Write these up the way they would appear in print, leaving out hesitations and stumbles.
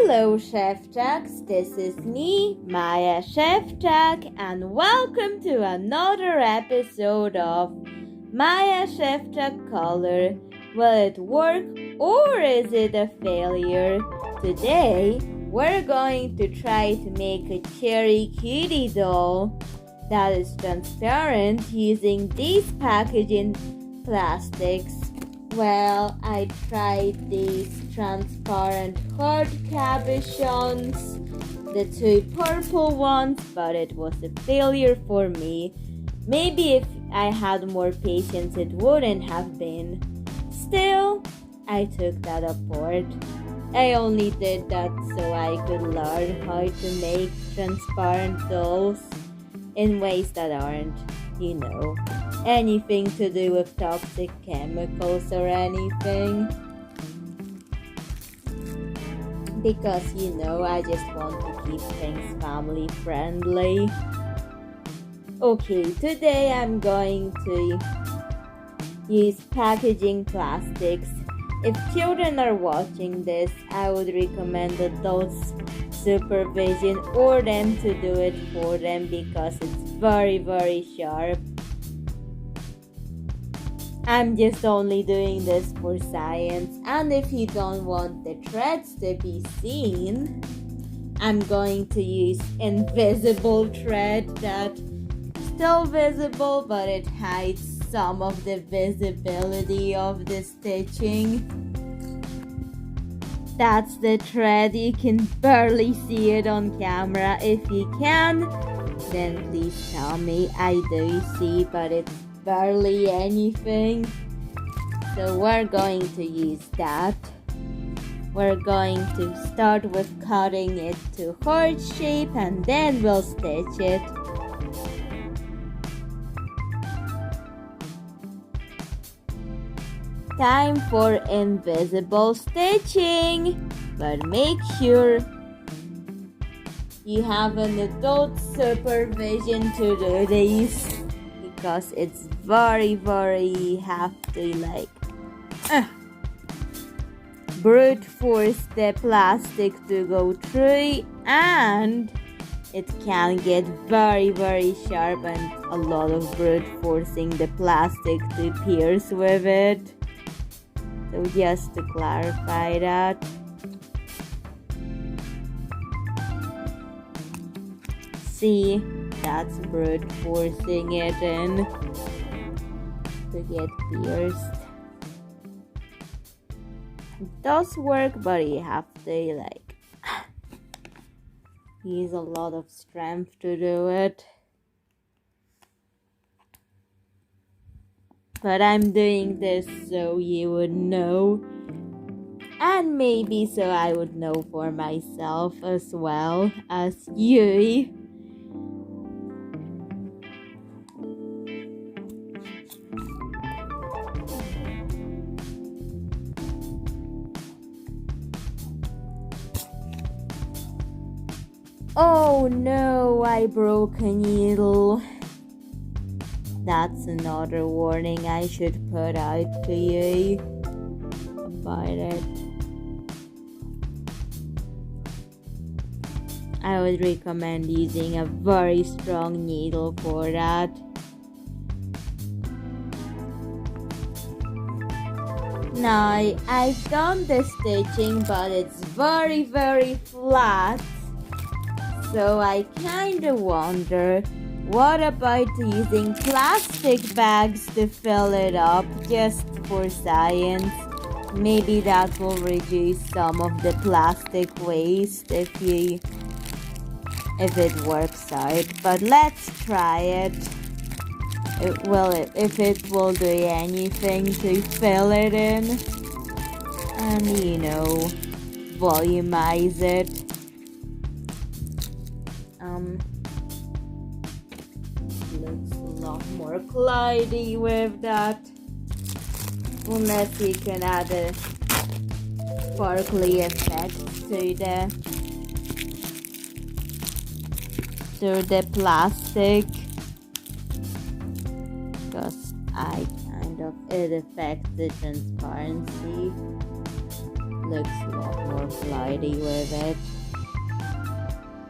Hello, Szewczaks. This is me, Maja Szewczak, and welcome to another episode of Maja Szewczak Color. Will it work or is it a failure? Today, we're going to try to make a cherry kitty doll that is transparent using these packaging plastics. Well, I tried these transparent hard cabochons, the two purple ones, but it was a failure for me. Maybe if I had more patience it wouldn't have been. Still, I took that apart. I only did that so I could learn how to make transparent dolls in ways that aren't, anything to do with toxic chemicals or anything. Because, I just want to keep things family friendly. Okay, today I'm going to use packaging plastics. If children are watching this, I would recommend adults supervision or them to do it for them because it's very, very sharp. I'm just only doing this for science, and if you don't want the threads to be seen, I'm going to use invisible thread that's still visible, but it hides some of the visibility of the stitching. That's the thread. You can barely see it on camera. If you can, then please tell me. I do see, but it's barely anything. So we're going to use that. We're going to start with cutting it to heart shape and then we'll stitch it. Time for invisible stitching, but make sure you have an adult supervision to do these because it's very, very have to brute force the plastic to go through, and it can get very, very sharp and a lot of brute forcing the plastic to pierce with it. So just to clarify that. See, that's brute forcing it in to get pierced. It does work, but you have to use a lot of strength to do it. But I'm doing this so you would know, and maybe so I would know for myself as well as you. Oh no, I broke a needle. That's another warning I should put out to you about it. I would recommend using a very strong needle for that. Now, I've done the stitching, but it's very, very flat. So I kinda wonder, what about using plastic bags to fill it up just for science? Maybe that will reduce some of the plastic waste if it works out. But let's try it. If it will do anything to fill it in and volumize it. Looks a lot more cloudy with that, unless you can add a sparkly effect to the plastic, because it affects the transparency. looks a lot more glidey with it.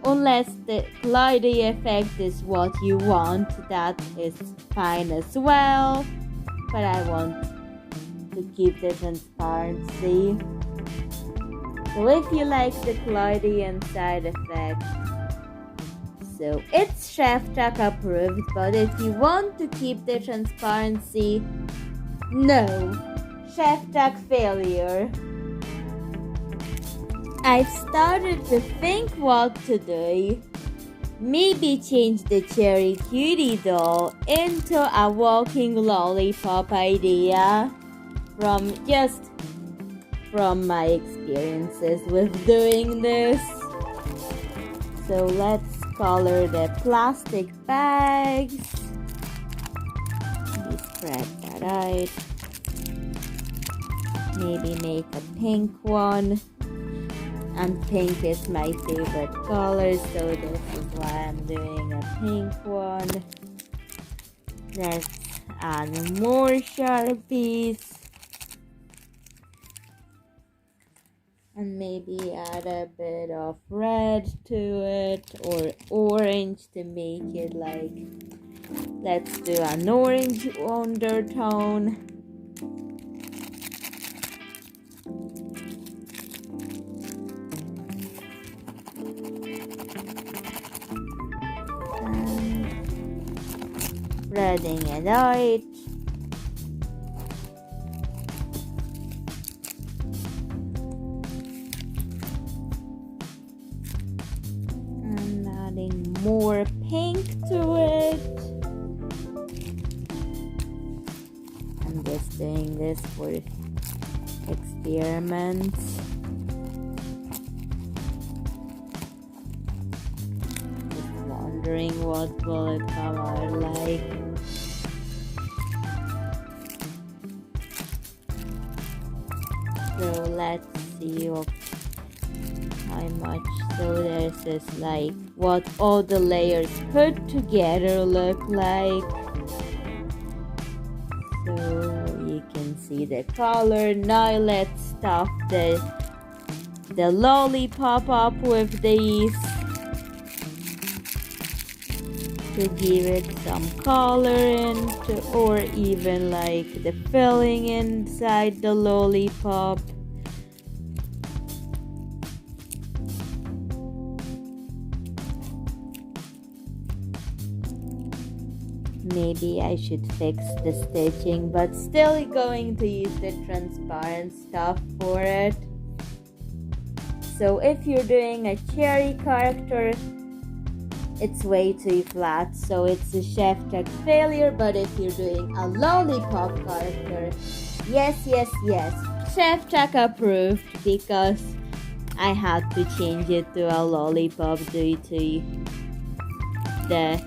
Unless the glidey effect is what you want, that is fine as well. But I want to keep the transparency. So if you like the glidey and side effect, so it's Szewczak approved. But if you want to keep the transparency, no, Szewczak failure. I've started to think what to do. Maybe change the Cherry Cutie doll into a walking lollipop idea from my experiences with doing this. So let's color the plastic bags. Maybe spread that out. Maybe make a pink one. And pink is my favorite color, so this is why I'm doing a pink one. Let's add more Sharpies. And maybe add a bit of red to it, or orange to make it like, let's do an orange undertone. Spreading it out. And adding more pink to it. I'm just doing this for experiments. Just wondering what will it come out like. So let's see how much. So there's this like what all the layers put together look like. So you can see the color. Now let's stuff the lollipop up with these to give it some color or even like the filling inside the lollipop. Maybe I should fix the stitching, but still going to use the transparent stuff for it. So if you're doing a cherry character, it's way too flat, so it's a Szewczak failure. But if you're doing a lollipop character, yes, Szewczak approved, because I had to change it to a lollipop due to the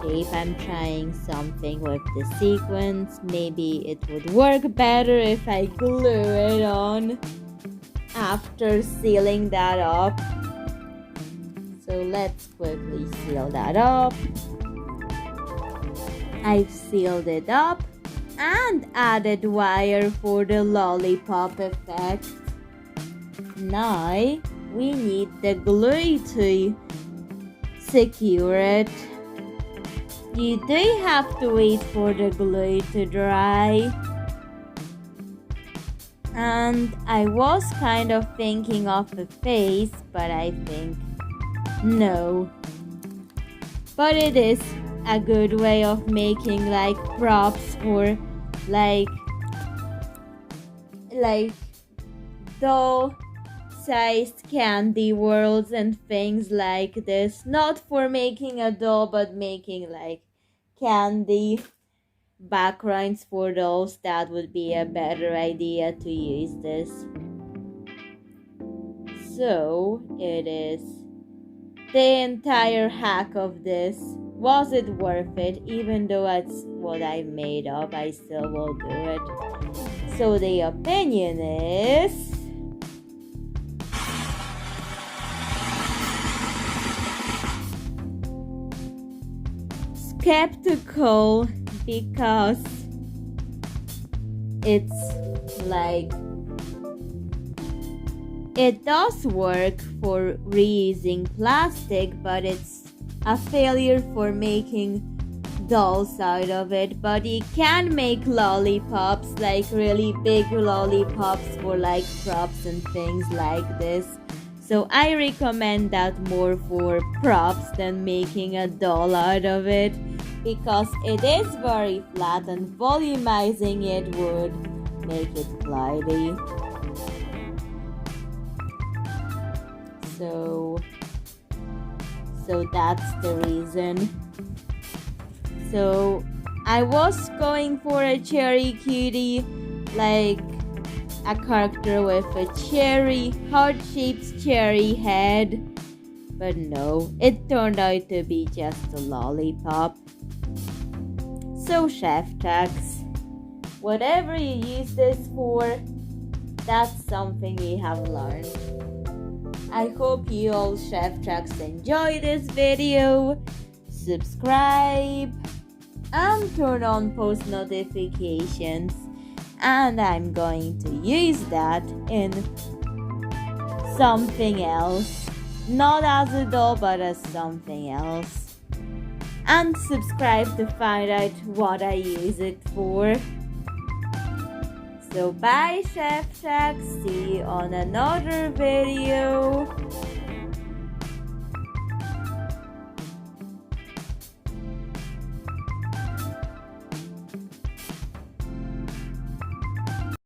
shape. I'm trying something with the sequins. Maybe it would work better if I glue it on after sealing that up. So let's quickly seal that up. I've sealed it up and added wire for the lollipop effect. Now we need the glue to secure it. You do have to wait for the glue to dry. And I was kind of thinking of a face, but I think no. But it is a good way of making like props for like doll sized candy worlds and things like this. Not for making a doll, but making like candy backgrounds for dolls. That would be a better idea to use this. So it is the entire hack of this. Was it worth it? Even though it's what I made up, I still will do it. So the opinion is skeptical, because it's like it does work for reusing plastic, but it's a failure for making dolls out of it. But you can make lollipops, like really big lollipops for like props and things like this. So I recommend that more for props than making a doll out of it, because it is very flat and volumizing it would make it glidey. So that's the reason. So I was going for a cherry cutie, like a character with a cherry, heart-shaped cherry head. But no, it turned out to be just a lollipop. So Szewczaks, whatever you use this for, that's something you have learned. I hope you all Szewczaks enjoy this video. Subscribe and turn on post notifications, and I'm going to use that in something else, not as a doll but as something else. And subscribe to find out what I use it for. So bye Szewczaks, see you on another video.